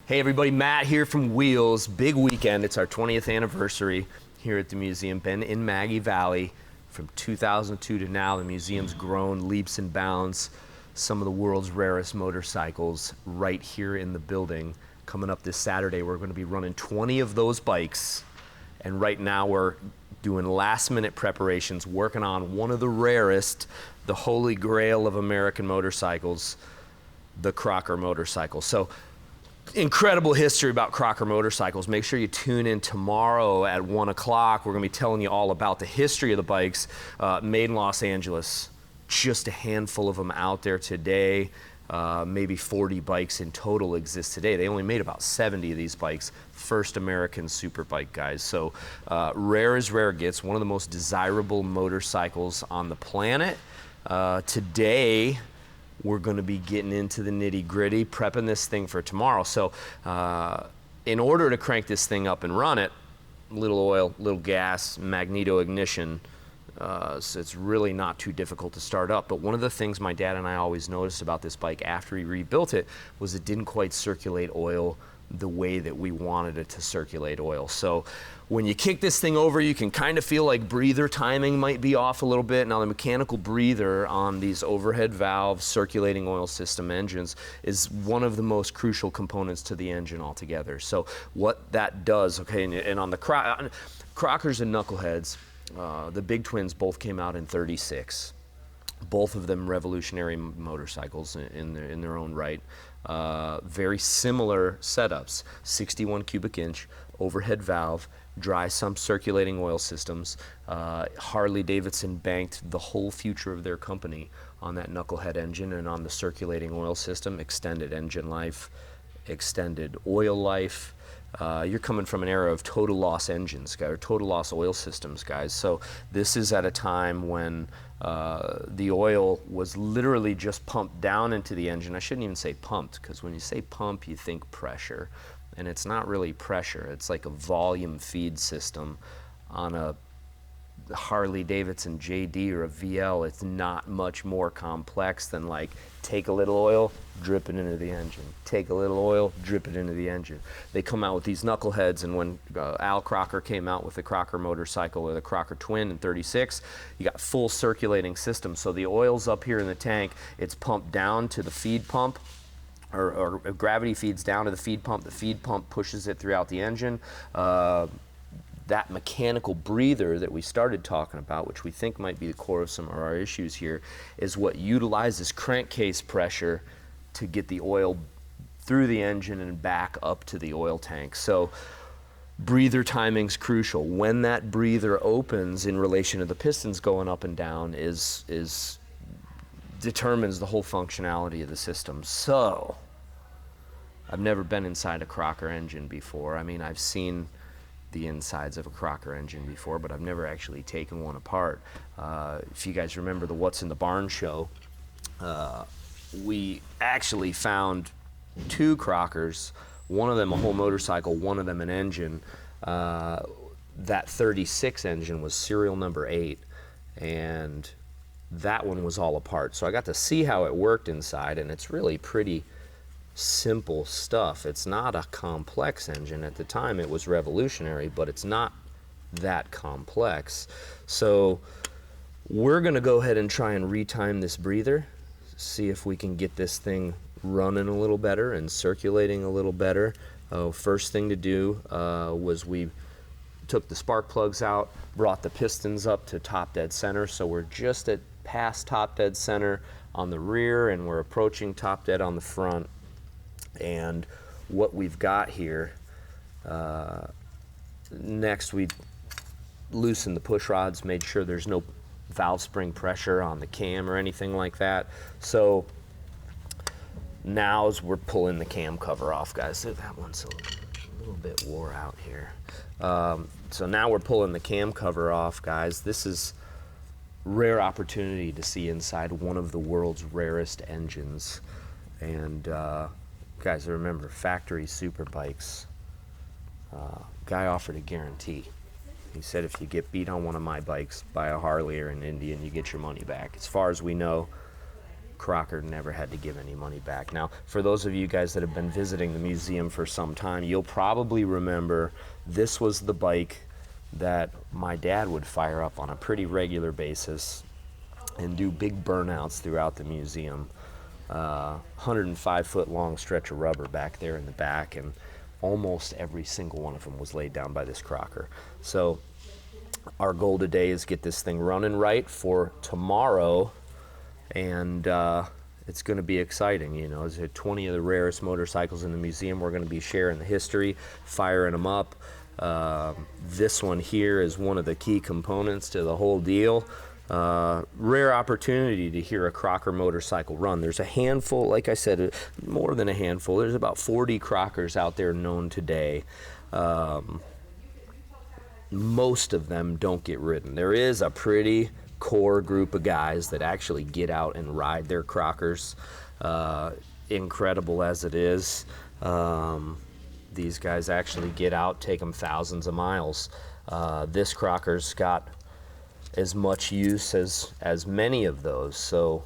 Hey everybody, Matt here from Wheels. Big weekend. It's our 20th anniversary here at the museum. Been in Maggie Valley from 2002 to now. The museum's grown leaps and bounds. Some of the world's rarest motorcycles right here in the building. Coming up this Saturday, we're going to be running 20 of those bikes. And right now we're doing last minute preparations, working on one of the rarest, the holy grail of American motorcycles, the Crocker motorcycle. So incredible history about Crocker motorcycles. Make sure you tune in tomorrow at 1 o'clock. We're going to be telling you all about the history of the bikes made in Los Angeles. Just a handful of them out there today. Maybe 40 bikes in total exist today. They only made about 70 of these bikes. First American super bike, guys. So rare as rare gets. One of the most desirable motorcycles on the planet. Today, we're going to be getting into the nitty-gritty, prepping this thing for tomorrow. So in order to crank this thing up and run it, little oil, little gas, magneto ignition, so it's really not too difficult to start up. But one of the things my dad and I always noticed about this bike after he rebuilt it was it didn't quite circulate oil the way that we wanted it to circulate oil. So when you kick this thing over, you can kind of feel like breather timing might be off a little bit. Now the mechanical breather on these overhead valve circulating oil system engines is one of the most crucial components to the engine altogether. So what that does, okay, and on the Crockers and Knuckleheads, the big twins both came out in '36. Both of them revolutionary motorcycles in their own right. Very similar setups, 61 cubic inch, overhead valve, dry sump circulating oil systems. Harley Davidson banked the whole future of their company on that Knucklehead engine and on the circulating oil system, extended engine life, extended oil life. You're coming from an era of total loss engines, or total loss oil systems, guys. So this is at a time when the oil was literally just pumped down into the engine. I shouldn't even say pumped, because when you say pump, you think pressure. And it's not really pressure. It's like a volume feed system on a Harley Davidson JD or a VL. It's not much more complex than like take a little oil, drip it into the engine. Take a little oil, drip it into the engine. They come out with these Knuckleheads, and when Al Crocker came out with the Crocker motorcycle, or the Crocker Twin in '36, you got full circulating system. So the oil's up here in the tank, it's pumped down to the feed pump, or gravity feeds down to the feed pump pushes it throughout the engine. That mechanical breather that we started talking about, which we think might be the core of some of our issues here, is what utilizes crankcase pressure to get the oil through the engine and back up to the oil tank. So breather timing's crucial. When that breather opens in relation to the pistons going up and down determines the whole functionality of the system. So I've never been inside a Crocker engine before. I mean, I've seen the insides of a Crocker engine before, but I've never actually taken one apart. If you guys remember the What's in the Barn show, we actually found two Crockers, one of them a whole motorcycle, one of them an engine. That '36 engine was serial number 8, and that one was all apart. So I got to see how it worked inside, and it's really pretty simple stuff. It's not a complex engine. At the time it was revolutionary, but it's not that complex. So we're going to go ahead and try and retime this breather, see if we can get this thing running a little better and circulating a little better. First thing to do was we took the spark plugs out, brought the pistons up to top dead center, so we're just at past top dead center on the rear, and we're approaching top dead on the front. And what we've got here, next we loosened the push rods, made sure there's no valve spring pressure on the cam or anything like that. So now as we're pulling the cam cover off, guys, so that one's a little bit wore out here. So now we're pulling the cam cover off, guys. This is rare opportunity to see inside one of the world's rarest engines. And guys, remember, factory super bikes. Guy offered a guarantee. He said if you get beat on one of my bikes by a Harley or an Indian, you get your money back. As far as we know, Crocker never had to give any money back. Now, for those of you guys that have been visiting the museum for some time, you'll probably remember this was the bike that my dad would fire up on a pretty regular basis and do big burnouts throughout the museum. 105-foot long stretch of rubber back there in the back, and almost every single one of them was laid down by this Crocker. So our goal today is get this thing running right for tomorrow, and it's going to be exciting. You know, it's 20 of the rarest motorcycles in the museum. We're going to be sharing the history, firing them up. This one here is one of the key components to the whole deal. Rare opportunity to hear a Crocker motorcycle run. There's a handful, like I said, more than a handful. There's about 40 Crockers out there known today. Most of them don't get ridden. There is a pretty core group of guys that actually get out and ride their Crockers. Incredible as it is. These guys actually get out, take them thousands of miles. This Crocker's got as much use as many of those, so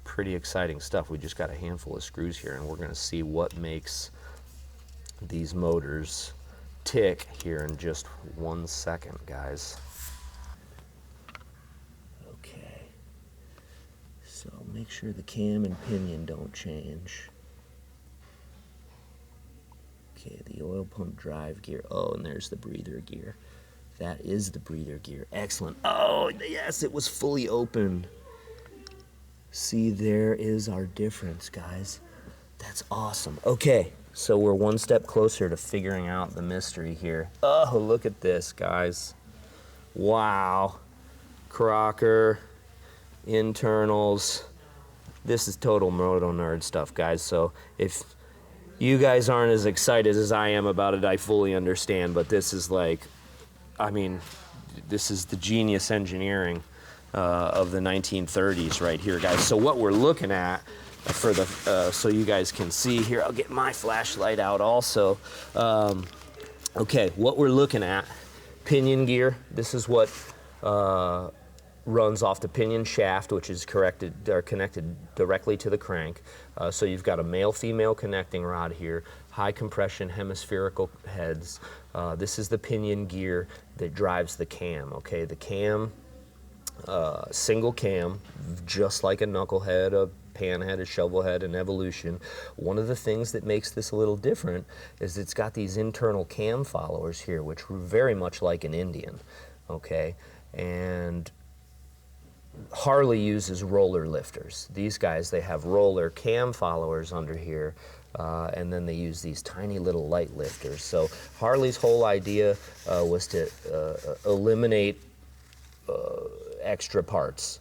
pretty exciting stuff. We just got a handful of screws here, and we're going to see what makes these motors tick here in just 1 second, guys. Okay, so make sure the cam and pinion don't change. Okay, the oil pump drive gear. Oh, and there's the breather gear. That is the breather gear. Excellent. Oh, yes, it was fully open. See, there is our difference, guys. That's awesome. Okay, so we're one step closer to figuring out the mystery here. Oh, look at this, guys. Wow. Crocker, internals. This is total moto nerd stuff, guys. So if you guys aren't as excited as I am about it, I fully understand, but this is like, I mean, this is the genius engineering of the 1930s right here, guys. So what we're looking at for the, so you guys can see here, I'll get my flashlight out also. Okay, what we're looking at, pinion gear. This is what runs off the pinion shaft, which is connected directly to the crank. So you've got a male-female connecting rod here, high compression hemispherical heads. This is the pinion gear that drives the cam, okay? The cam, single cam, just like a knucklehead, a panhead, a shovelhead, an evolution. One of the things that makes this a little different is it's got these internal cam followers here, which were very much like an Indian, okay? And Harley uses roller lifters. These guys, they have roller cam followers under here, and then they use these tiny little light lifters. So Harley's whole idea was to eliminate extra parts.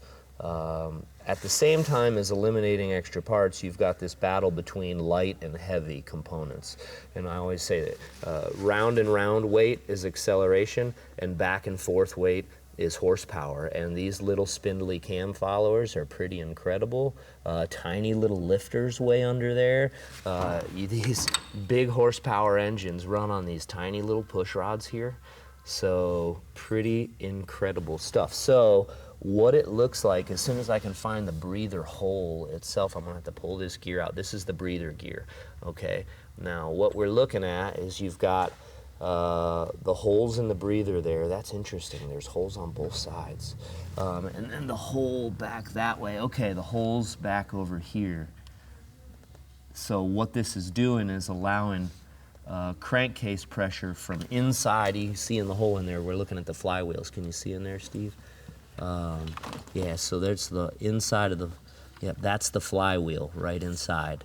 At the same time as eliminating extra parts, you've got this battle between light and heavy components. And I always say that round and round weight is acceleration, and back and forth weight is horsepower. And these little spindly cam followers are pretty incredible. Tiny little lifters way under there. These big horsepower engines run on these tiny little push rods here. So pretty incredible stuff. So what it looks like, as soon as I can find the breather hole itself, I'm gonna have to pull this gear out. This is the breather gear, okay? Now what we're looking at is you've got the holes in the breather there. That's interesting. There's holes on both sides. And then the hole back that way. Okay, the hole's back over here. So what this is doing is allowing crankcase pressure from inside. You see in the hole in there, we're looking at the flywheels. Can you see in there, Steve? Yeah, so there's the inside of the, yeah, that's the flywheel right inside.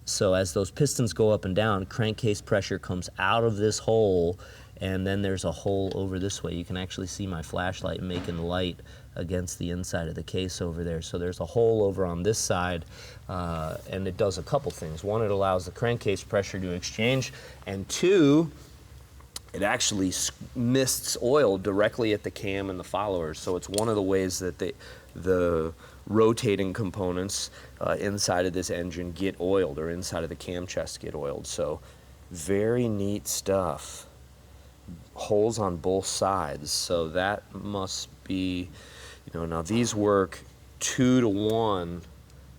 So as those pistons go up and down, crankcase pressure comes out of this hole, and then there's a hole over this way. You can actually see my flashlight making light against the inside of the case over there. So there's a hole over on this side, and it does a couple things. One, it allows the crankcase pressure to exchange, and two, it actually mists oil directly at the cam and the followers. So it's one of the ways that the rotating components inside of this engine get oiled, or inside of the cam chest get oiled. So very neat stuff. Holes on both sides. So that must be, you know, now these work 2-to-1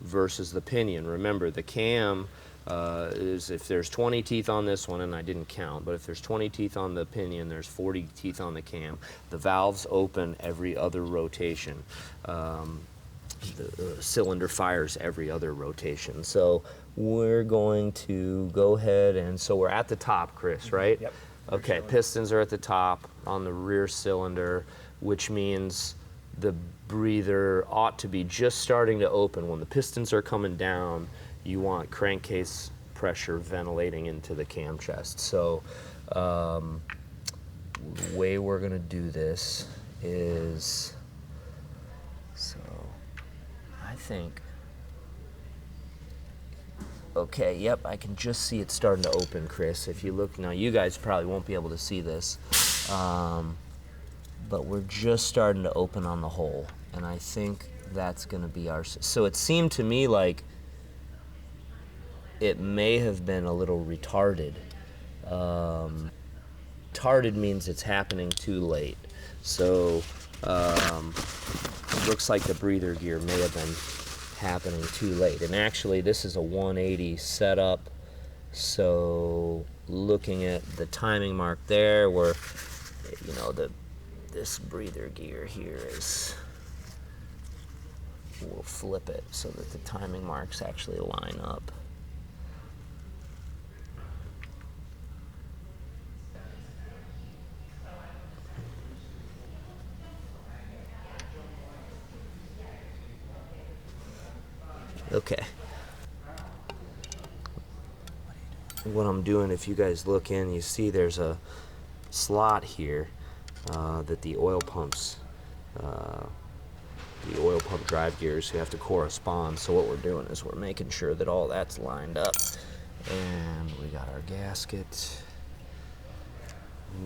versus the pinion. Remember, the cam is, if there's 20 teeth on this one, and I didn't count, but if there's 20 teeth on the pinion, there's 40 teeth on the cam. The valves open every other rotation. The cylinder fires every other rotation. So we're going to go ahead, and so we're at the top, Chris, right? Yep. Okay, pistons are at the top on the rear cylinder, which means the breather ought to be just starting to open. When the pistons are coming down, you want crankcase pressure ventilating into the cam chest. So the way we're gonna do this is, so I think, okay, yep, I can just see it starting to open, Chris. If you look, now you guys probably won't be able to see this, but we're just starting to open on the hole. And I think that's gonna be our, so it seemed to me like it may have been a little retarded. Retarded means it's happening too late. So it looks like the breather gear may have been happening too late. And actually this is a 180 setup. So looking at the timing mark there, where, you know, this breather gear here is, we'll flip it so that the timing marks actually line up. Okay. What I'm doing, if you guys look in, you see there's a slot here that the oil pumps, the oil pump drive gears have to correspond. So what we're doing is we're making sure that all that's lined up. And we got our gasket.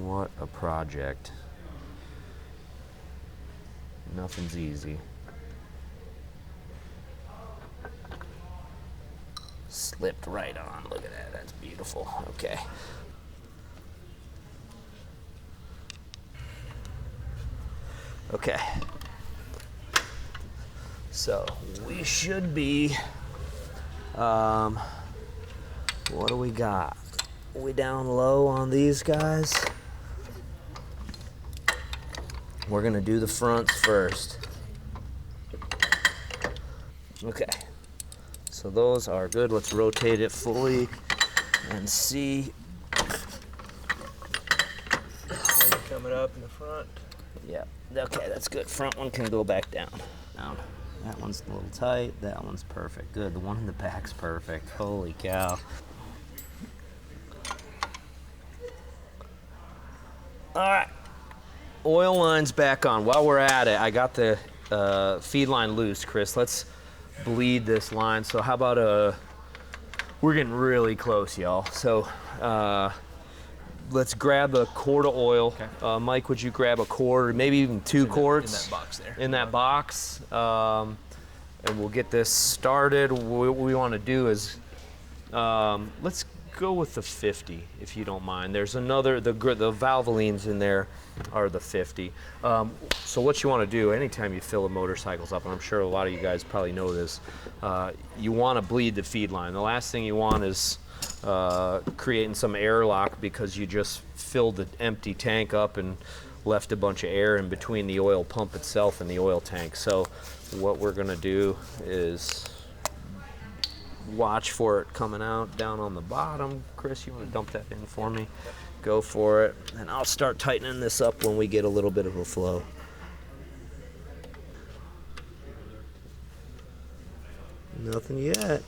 What a project. Nothing's easy. Slipped right on. Look at that. That's beautiful. Okay. Okay. So we should be, what do we got? Are we down low on these guys? We're gonna do the fronts first. Okay. So those are good. Let's rotate it fully and see. Coming up in the front. Yeah, okay, that's good. Front one can go back down. Down. That one's a little tight. That one's perfect. Good. The one in the back's perfect. Holy cow. All right. Oil line's back on. While we're at it, I got the feed line loose, Chris. Let's bleed this line. So how about we're getting really close, y'all. So let's grab a quart of oil. Okay. Mike, would you grab a quart, maybe even 2 quarts? In that box there. In that box. And we'll get this started. What we want to do is, let's go with the 50, if you don't mind. There's another, the Valvolines in there are the 50. So what you want to do anytime you fill a motorcycles up, and I'm sure a lot of you guys probably know this, you want to bleed the feed line. The last thing you want is creating some airlock because you just filled the empty tank up and left a bunch of air in between the oil pump itself and the oil tank. So what we're gonna do is watch for it coming out down on the bottom. Chris, you want to dump that in for me? Go for it. And I'll start tightening this up when we get a little bit of a flow. Nothing yet.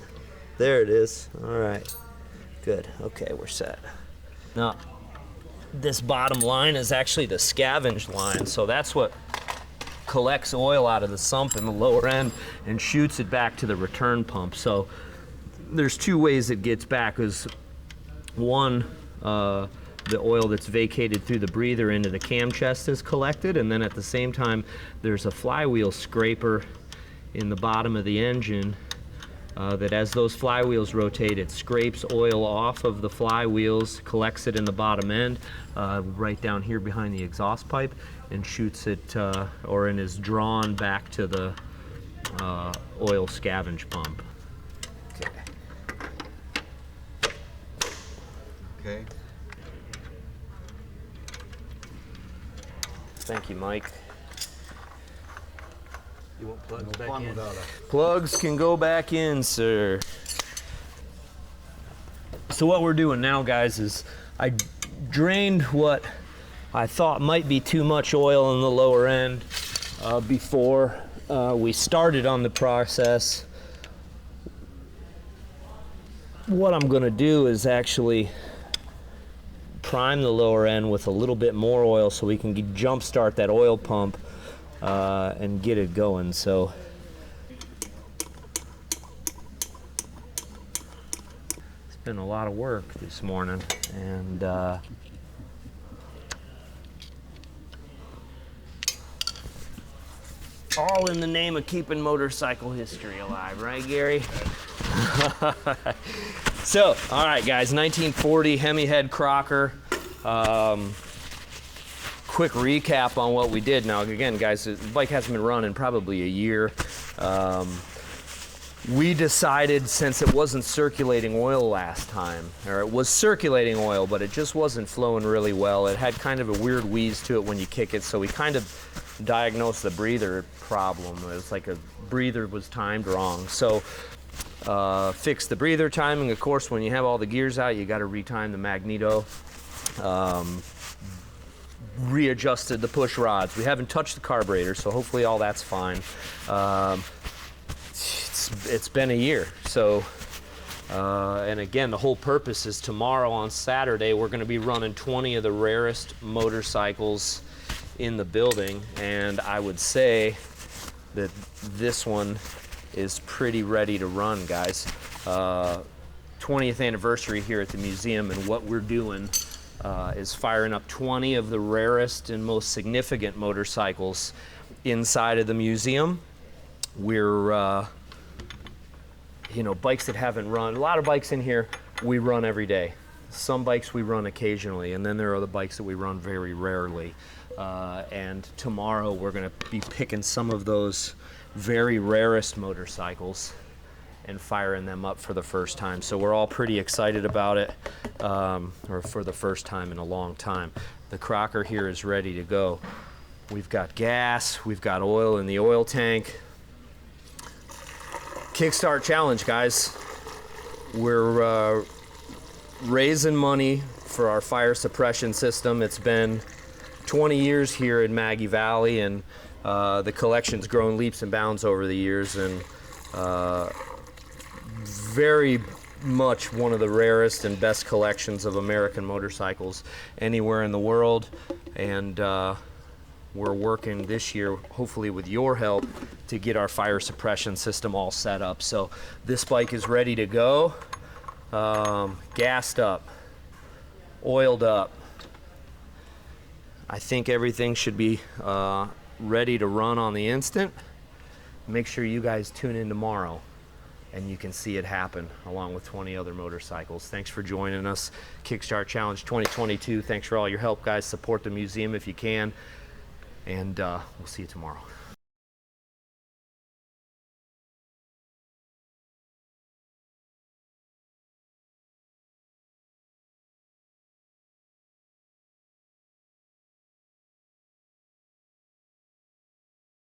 There it is. All right. Good. Okay, we're set. Now, this bottom line is actually the scavenge line, so that's what collects oil out of the sump in the lower end and shoots it back to the return pump. So there's 2 ways it gets back. Is one, the oil that's vacated through the breather into the cam chest is collected, and then at the same time there's a flywheel scraper in the bottom of the engine that as those flywheels rotate, it scrapes oil off of the flywheels, collects it in the bottom end, right down here behind the exhaust pipe, and shoots it, and is drawn back to the oil scavenge pump. Okay. Okay. Thank you, Mike. You want plugs No back fun in? without a Plugs can go back in, sir. So what we're doing now, guys, is I drained what I thought might be too much oil in the lower end before we started on the process. What I'm gonna do is actually prime the lower end with a little bit more oil so we can jump start that oil pump and get it going. So it's been a lot of work this morning, and all in the name of keeping motorcycle history alive, right, Gary? So, all right, guys, 1940 Hemi head Crocker. Quick recap on what we did. Now, again, guys, the bike hasn't been running probably a year. We decided, since it wasn't circulating oil last time, or it was circulating oil, but it just wasn't flowing really well. It had kind of a weird wheeze to it when you kick it, so we kind of diagnosed the breather problem. It was like a breather was timed wrong. So fixed the breather timing. Of course, when you have all the gears out, you got to retime the magneto. Readjusted the push rods. We haven't touched the carburetor, so hopefully all that's fine. It's been a year. So, and again, the whole purpose is tomorrow on Saturday, we're going to be running 20 of the rarest motorcycles in the building, and I would say that this one is pretty ready to run, guys. 20th anniversary here at the museum, and what we're doing is firing up 20 of the rarest and most significant motorcycles inside of the museum. We're, bikes that haven't run, a lot of bikes in here we run every day. Some bikes we run occasionally, and then there are the bikes that we run very rarely. And tomorrow we're going to be picking some of those very rarest motorcycles and firing them up for the first time. So we're all pretty excited about it, or for the first time in a long time. The Crocker here is ready to go. We've got gas, we've got oil in the oil tank. Kickstart challenge, guys. We're raising money for our fire suppression system. It's been 20 years here in Maggie Valley, and the collection's grown leaps and bounds over the years, and very much one of the rarest and best collections of American motorcycles anywhere in the world. And we're working this year, hopefully with your help, to get our fire suppression system all set up. So this bike is ready to go, gassed up, oiled up. I think everything should be ready to run on the instant. Make sure you guys tune in tomorrow and you can see it happen along with 20 other motorcycles. Thanks for joining us. Kickstart Challenge 2022. Thanks for all your help, guys. Support the museum if you can. And we'll see you tomorrow.